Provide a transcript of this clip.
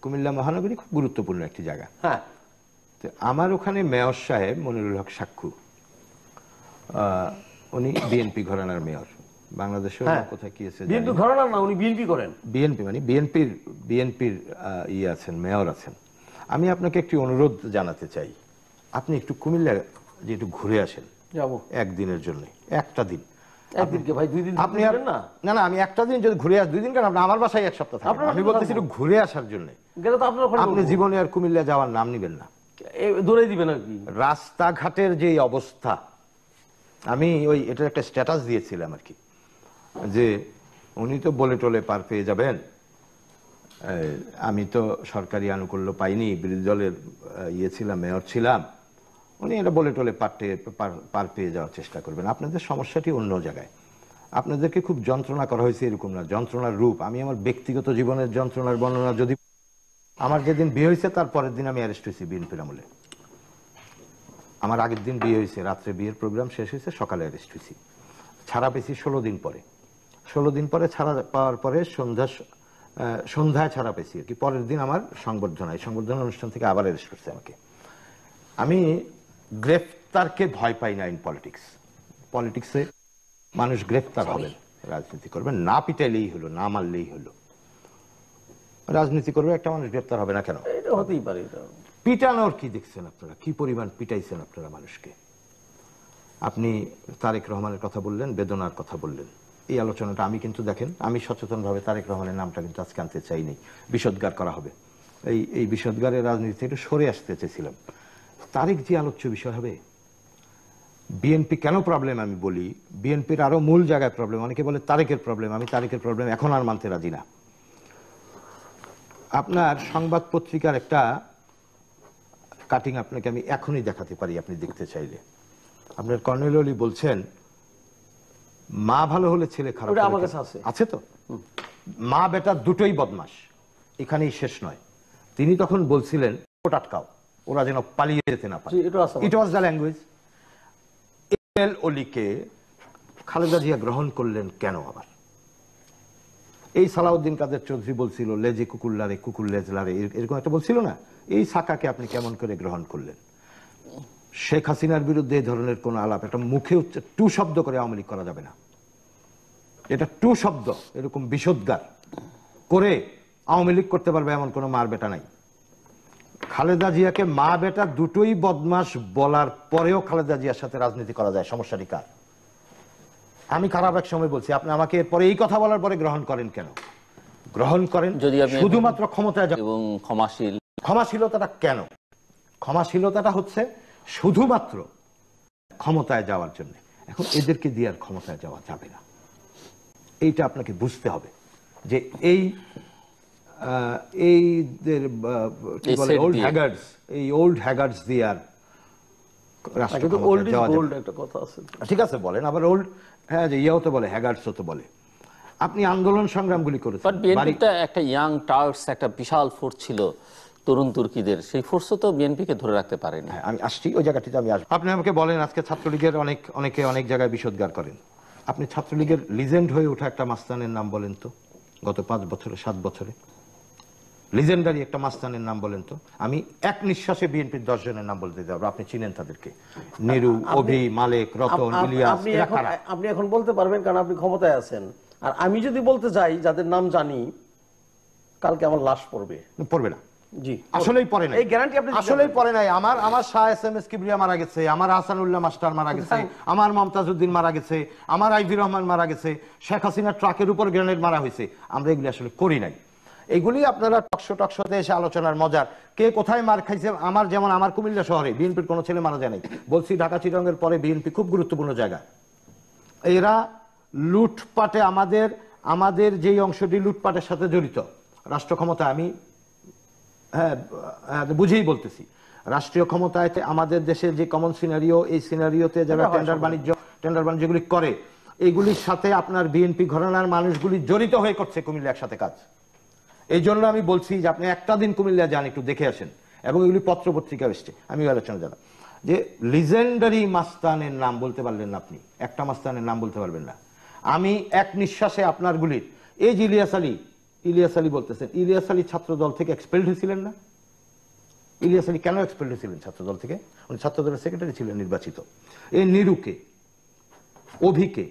কুমিল্লা মহানগরী খুব গুরুত্বপূর্ণ একটি জায়গা। হ্যাঁ, তো আমার ওখানে মেয়র সাহেব মনিরুল হক সাক্ষু, উনি বিএনপি ঘরানার মেয়র। বাংলাদেশের কোথায় কি আছে বিএনপি ঘরানার না, উনি বিএনপি করেন। বিএনপি মানে বিএনপির ইয়ে আছেন, মেয়র আছেন। আমি আপনাকে একটি অনুরোধ জানাতে চাই, আপনি একটু কুমিল্লা যে একটু ঘুরে আসেন। যাবো একদিনের জন্য, একটা দিন। একদিনকে ভাই 2 দিন আপনি না আমি একটা দিন যদি ঘুরে 2 দিন কেন, আপনি আমার বাসায় এক সপ্তাহ থাকবেন। আমি বলতেছি একটু ঘুরে আসার জন্য। গেলে তো আপনি জীবনে আর কুমিল্লা যাওয়ার নাম নিবেন না, দৌড়াই দিবেন আর কি। রাস্তাঘাটের যে অবস্থা, আমি ওই এটার একটা স্ট্যাটাস দিয়েছিলাম আর কি, যে উনি তো বলে টলে পার পেয়ে যাবেন, আমি তো সরকারি আনুকূল্য পাইনি, বিরোধী দলের ইয়ে ছিলাম, মেয়র ছিলাম, উনি এটা বলে টলে পার পেয়ে যাওয়ার চেষ্টা করবেন। আপনাদের সমস্যাটি অন্য জায়গায়, আপনাদেরকে খুব যন্ত্রণা করা হয়েছে এরকম না, যন্ত্রণার রূপ। আমি আমার ব্যক্তিগত জীবনের যন্ত্রণার বর্ণনা যদি, আমার যেদিন বিয়ে হয়েছে তার পরের দিন আমি অ্যারেস্ট হয়েছি বিএনপির আমলে। আমার আগের দিন বিয়ে হয়েছে, রাত্রে বিয়ের প্রোগ্রাম শেষ হয়েছে, সকালে অ্যারেস্ট হয়েছি। ছাড়া পেয়েছি 16 দিন পরে। 16 দিন পরে ছাড়া পাওয়ার পরে সন্ধ্যায় ছাড়া পেয়েছি আর কি। পরের দিন আমার সংবর্ধনা অনুষ্ঠান থেকে আবার অ্যারেস্ট করছে আমাকে। আমি গ্রেফতারকে ভয় পাই না। ইন পলিটিক্সে মানুষ গ্রেফতার হবেন, রাজনীতি করবেন, না পিটাইলেই হলো, না মারলেই হলো। রাজনীতি করবে একটা মানুষ, গ্রেফতার হবে না কেন? এটা হতেই পারে। পিটানোর কি দেখছেন আপনারা, কি পরিমাণ পিটাইছেন আপনারা মানুষকে? আপনি তারেক রহমানের কথা বললেন, বেদনার কথা বললেন। এই আলোচনাটা আমি কিন্তু দেখেন, আমি সচেতনভাবে তারেক রহমানের নামটা কিন্তু আজকে আনতে চাইনি। বিষোদ্গার করা হবে, এই বিষোদ্গারের রাজনীতি থেকে সরে আসতে চেয়েছিলাম। তারেক যে আলোচ্য বিষয় হবে। বিএনপি কেন প্রবলেম আমি বলি, বিএনপির আরো মূল জায়গায় প্রবলেম। অনেকে বলে তারেকের প্রবলেম, আমি তারেকের প্রবলেম এখন আর মানতে রাজি না। আপনার সংবাদ পত্রিকার একটা কাটিং আপনাকে আমি এখনই দেখাতে পারি, আপনি দেখতে চাইলে। আপনার কর্নেল অলি বলছেন, মা ভালো হলে ছেলে খারাপ আছে তো, মা বেটা দুটোই বদমাস, এখানেই শেষ নয়। তিনি তখন বলছিলেন আটকাও, ওরা যেন পালিয়ে যেতে না পারে। It was the language. অলিকে খালেদা জিয়া গ্রহণ করলেন কেন আবার? এই সালাউদ্দিন কাদের চৌধুরী বলছিল লেজে কুকুর লারে, কুকুর লেজ লারে, এরকম একটা বলছিল না? এই সাকাকে আপনি কেমন করে গ্রহণ করলেন? শেখ হাসিনার বিরুদ্ধে এই ধরনের কোন আলাপ, একটা মুখে টু শব্দ করে আওয়ামী লীগ করা যাবে না। এটা টু শব্দ, এরকম বিষোদ্গার করে আওয়ামী লীগ করতে পারবে এমন কোন মার বেটা নাই। খালেদা জিয়াকে মা বেটা দুটোই বদমাস বলার পরেও খালেদা জিয়ার সাথে রাজনীতি করা যায়, সমস্যাটি কার? আমি খারাপ এক সময় বলছি, আপনি আমাকে এরপরে এই কথা বলার পরে গ্রহণ করেন কেন? গ্রহণ করেন শুধুমাত্র ক্ষমতায় এবং ক্ষমাশীলতাটা কেন? ক্ষমাশীলতাটা হচ্ছে শুধুমাত্র ক্ষমতায় যাওয়ার জন্য। এখন এদেরকে দিয়ে আর ক্ষমতায় যাওয়া যাবে না, এইটা আপনাকে বুঝতে হবে। যে ওল্ড হ্যাগার্ডস দিয়ে আর ঠিক আছে বলেন, আবার ওল্ড, হ্যাঁ, যে ইয়াও তো বলে, হ্যাগার্ডসও তো বলে। আপনি আন্দোলন সংগ্রামগুলি করেছেন, একটা ইয়াং টার্কস, একটা বিশাল ফোর্স ছিল তরুণ তুর্কিদের, সেই ফোর্সও তো বিএনপিকে ধরে রাখতে পারেনি। আমি আসছি ওই জায়গাটিতে, আমি আসবো। আপনি আমাকে বলেন, আজকে ছাত্রলীগের অনেকে অনেক জায়গায় বিষোদ্গার করেন। আপনি ছাত্রলীগের লিজেন্ড হয়ে ওঠা একটা মাস্তানের নাম বলেন তো, গত 5 বছরে 7 বছরে লিজেন্ডারি একটা মাস্তানের নাম বলেন তো। আমি এক নিঃশ্বাসে বিএনপির 10 জনের নাম বলতে যাবো, আপনি চিনেন তাদেরকে, নেরু, অভি, মালেক, রতন, ইলিয়াস। আপনি এখন বলতে পারবেন কারণ আপনি ক্ষমতায় আছেন। আর আমি যদি বলতে যাই যাদের নাম জানি, কালকে আমার লাশ পড়বে না। জি, আসলেই পড়ে নাই, এই গ্যারান্টি আপনি আসলেই পড়ে নাই। আমার শাহ এসএমএস কিবরিয়া মারা গেছে, আমার হাসানুল্লাহ মাস্টার মারা গেছে, আমার মমতাজউদ্দিন মারা গেছে, আমার আইভি রহমান মারা গেছে, শেখ হাসিনা ট্রাকের উপর গ্রেনেড মারা হয়েছে। আমরা এগুলি আসলে করি নাই। এগুলি আপনারা টকশোতে এসে আলোচনার মজার, কে কোথায় মার খাইছে। আমার যেমন আমার কুমিল্লা শহরে বিএনপির কোনো ছেলে মারা যায় নাই। বলছি ঢাকা চিটাগংয়ের পরে বিএনপি খুব গুরুত্বপূর্ণ জায়গা। এরা লুটপাটে, আমাদের যেই অংশটি লুটপাটের সাথে জড়িত, রাষ্ট্র ক্ষমতা, আমি বুঝেই বলতেছি, রাষ্ট্রীয় ক্ষমতায় আমাদের দেশের যে কমন সিনারিও, এই সিনারিওতে যারা টেন্ডার বাণিজ্যগুলি করে, এইগুলির সাথে আপনার বিএনপি ঘরানার মানুষগুলি জড়িত হয়ে করছে কুমিল্লা একসাথে কাজ। এই জন্য আমি বলছি যে আপনি একটা দিন কুমিল্লা যান, একটু দেখে আসেন, এবং এগুলি পত্র পত্রিকা এসছে। আমি আলোচনা জানাব যে লিজেন্ডারি মাস্তানের নাম বলতে পারলেন না আপনি, একটা মাস্তানের নাম বলতে পারবেন না। আমি এক নিঃশ্বাসে আপনার গুলির, এই ইলিয়াস আলী ইলিয়াস আলী বলতেছেন, ইলিয়াস আলী ছাত্রদল থেকে এক্সপেলড হয়েছিলেন না? ইলিয়াস আলী কেন এক্সপেলড হয়েছিলেন ছাত্রদল থেকে? উনি ছাত্রদলের সেক্রেটারি ছিলেন নির্বাচিত। এই নিরুকে, অভিকে